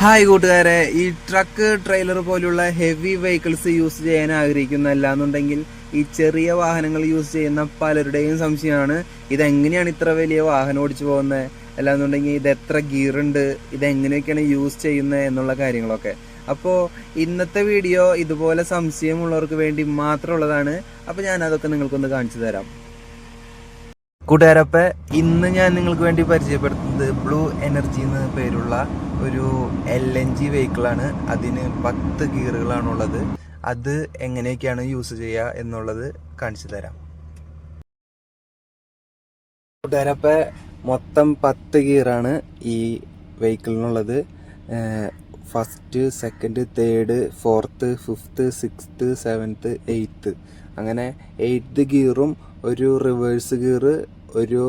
Hi കൂട്ടുകാരെ, ഈ truck trailer പോലുള്ള ഹെവി വെഹിക്കിൾസ് യൂസ് ചെയ്യാൻ ആഗ്രഹിക്കുന്നല്ലാന്നുണ്ടെങ്കിൽ ഈ ചെറിയ വാഹനങ്ങൾ യൂസ് ചെയ്യുന്ന പലരുടെയും സംശയമാണ് ഇതെങ്ങനെയാണ് ഇത്ര വലിയ വാഹനം ഓടിച്ചു പോകുന്നത്, അല്ലാന്നുണ്ടെങ്കിൽ ഇത് എത്ര ഗിയർ ഉണ്ട്, ഇതെങ്ങനെയൊക്കെയാണ് യൂസ് ചെയ്യുന്നത് എന്നുള്ള കാര്യങ്ങളൊക്കെ. അപ്പോൾ ഇന്നത്തെ വീഡിയോ ഇതുപോലെ സംശയമുള്ളവർക്ക് വേണ്ടി മാത്രമുള്ളതാണ്. അപ്പോൾ ഞാൻ അതൊക്കെ നിങ്ങൾക്കൊന്ന് കാണിച്ചു തരാം. കൂട്ടുകാരപ്പ ഇന്ന് ഞാൻ നിങ്ങൾക്ക് വേണ്ടി പരിചയപ്പെടുത്തുന്നത് ബ്ലൂ എനർജി എന്ന പേരുള്ള ഒരു LNG വെഹിക്കിളാണ്. അതിന് 10 ഗിയറുകളാണുള്ളത്. അത് എങ്ങനെയൊക്കെയാണ് യൂസ് ചെയ്യുക എന്നുള്ളത് കാണിച്ചു തരാം. കൂട്ടുകാരപ്പ മൊത്തം 10 ഗിയറാണ് ഈ വെഹിക്കിളിനുള്ളത്. First, second, third, fourth, fifth, sixth, seventh, 8th അങ്ങനെ 8th ഗിയറും ഒരു റിവേഴ്സ് ഗിയർ, ഒരു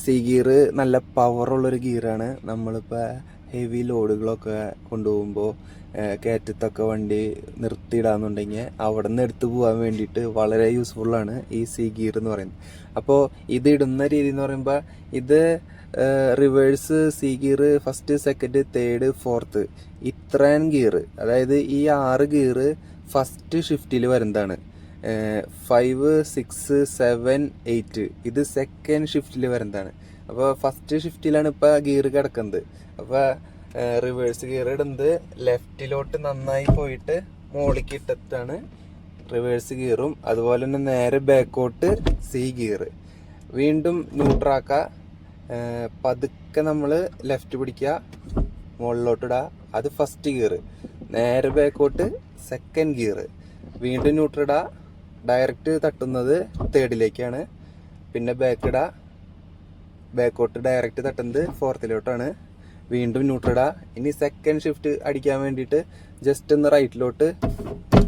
സി ഗിയർ നല്ല പവറുള്ളൊരു ഗിയറാണ്. നമ്മളിപ്പോൾ ഹെവി ലോഡുകളൊക്കെ കൊണ്ടുപോകുമ്പോൾ കയറ്റത്തൊക്കെ വണ്ടി നിർത്തിയിടാന്നുണ്ടെങ്കിൽ അവിടെ നിന്ന് എടുത്തു പോകാൻ വേണ്ടിയിട്ട് വളരെ യൂസ്ഫുള്ളാണ് ഈ സി ഗിയർ എന്ന് പറയുന്നത്. അപ്പോൾ ഇത് ഇടുന്ന രീതി എന്ന് പറയുമ്പോൾ ഇത് reverse C gear, first, second, third, fourth ഇത്രയും ഗിയർ, അതായത് ഈ 6 ഗിയർ ഫസ്റ്റ് ഷിഫ്റ്റിൽ വരുന്നതാണ്. 5, 6, 7, 8 ഇത് സെക്കൻഡ് ഷിഫ്റ്റിൽ വരുന്നതാണ്. അപ്പോൾ ഫസ്റ്റ് ഷിഫ്റ്റിലാണ് ഇപ്പോൾ ഗിയർ കിടക്കുന്നത്. അപ്പോൾ റിവേഴ്സ് ഗിയർ ഇടുന്നത് ലെഫ്റ്റിലോട്ട് നന്നായി പോയിട്ട് മുകളിലേക്ക് ഇട്ടിട്ടാണ് റിവേഴ്സ് ഗിയറും. അതുപോലെ തന്നെ നേരെ ബാക്കോട്ട് സി ഗിയർ. വീണ്ടും ന്യൂട്രാക്കുക, പതുക്കെ നമ്മൾ ലെഫ്റ്റ് പിടിക്കുക, മുകളിലോട്ടിടുക, അത് ഫസ്റ്റ് ഗിയർ. നേരെ ബാക്കോട്ട് സെക്കൻഡ് ഗിയർ. വീണ്ടും ന്യൂട്രിടുക, ഡയറക്റ്റ് തട്ടുന്നത് തേർഡിലേക്കാണ്. പിന്നെ ബാക്കോട്ട് ഡയറക്റ്റ് തട്ടുന്നത് ഫോർത്തിലോട്ടാണ്. വീണ്ടും ന്യൂട്രിടുക. ഇനി സെക്കൻഡ് ഷിഫ്റ്റ് അടിക്കാൻ വേണ്ടിയിട്ട് ജസ്റ്റ് ഒന്ന് റൈറ്റിലോട്ട്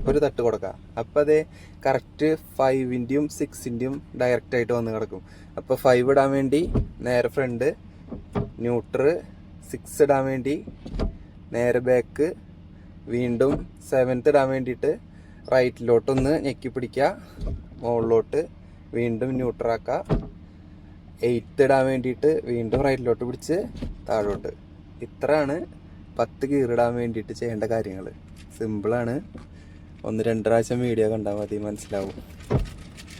ഒരു തട്ട് കൊടുക്കുക. അപ്പം അതേ കറക്റ്റ് 5ന്റെയും 6ന്റെയും ഡയറക്റ്റ് ആയിട്ട് വന്ന് കിടക്കും. അപ്പോൾ 5 ഇടാൻ വേണ്ടി നേരെ ഫ്രണ്ട്, ന്യൂട്രൽ, 6 ഇടാൻ വേണ്ടി നേരെ ബാക്ക്, വീണ്ടും 7th ഇടാൻ വേണ്ടിയിട്ട് റൈറ്റിലോട്ടൊന്ന് ഞെക്കി പിടിക്കുക, മുകളിലോട്ട് വീണ്ടും ന്യൂട്രാക്കുക. 8th ഇടാൻ വേണ്ടിയിട്ട് വീണ്ടും റൈറ്റിലോട്ട് പിടിച്ച് താഴോട്ട്. ഇത്രയാണ് 10 ഗിയർ ഇടാൻ വേണ്ടിയിട്ട് ചെയ്യേണ്ട കാര്യങ്ങൾ. സിമ്പിളാണ്. 1-2 പ്രാവശ്യം വീഡിയോ കണ്ടാൽ മതി, മനസ്സിലാവും.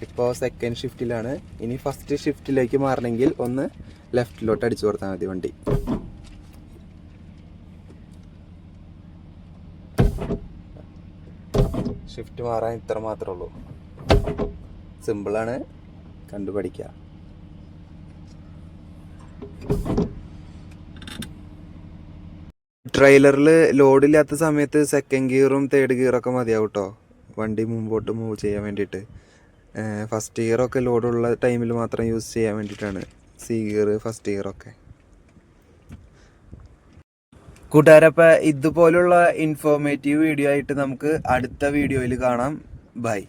ഇപ്പോൾ സെക്കൻഡ് ഷിഫ്റ്റിലാണ്. ഇനി ഫസ്റ്റ് ഷിഫ്റ്റിലേക്ക് മാറണമെങ്കിൽ ഒന്ന് ലെഫ്റ്റിലോട്ട് അടിച്ചു കൊടുത്താൽ മതി വണ്ടി. ഷിഫ്റ്റ് മാറാൻ ഇത്ര മാത്രമേ ഉള്ളൂ. സിമ്പിളാണ്, കണ്ടുപഠിക്കുക. ട്രെയിലറിൽ ലോഡില്ലാത്ത സമയത്ത് സെക്കൻഡ് ഗിയറും തേർഡ് ഗിയറൊക്കെ മതിയാവും കേട്ടോ, വണ്ടി മുമ്പോട്ട് മൂവ് ചെയ്യാൻ വേണ്ടിയിട്ട്. ഫസ്റ്റ് ഗിയറൊക്കെ ലോഡുള്ള ടൈമിൽ മാത്രം യൂസ് ചെയ്യാൻ വേണ്ടിയിട്ടാണ് സി ഗിയർ, ഫസ്റ്റ് ഗിയറൊക്കെ. കൂട്ടുകാരപ്പോൾ ഇതുപോലുള്ള ഇൻഫോർമേറ്റീവ് വീഡിയോ ആയിട്ട് നമുക്ക് അടുത്ത വീഡിയോയിൽ കാണാം. ബൈ.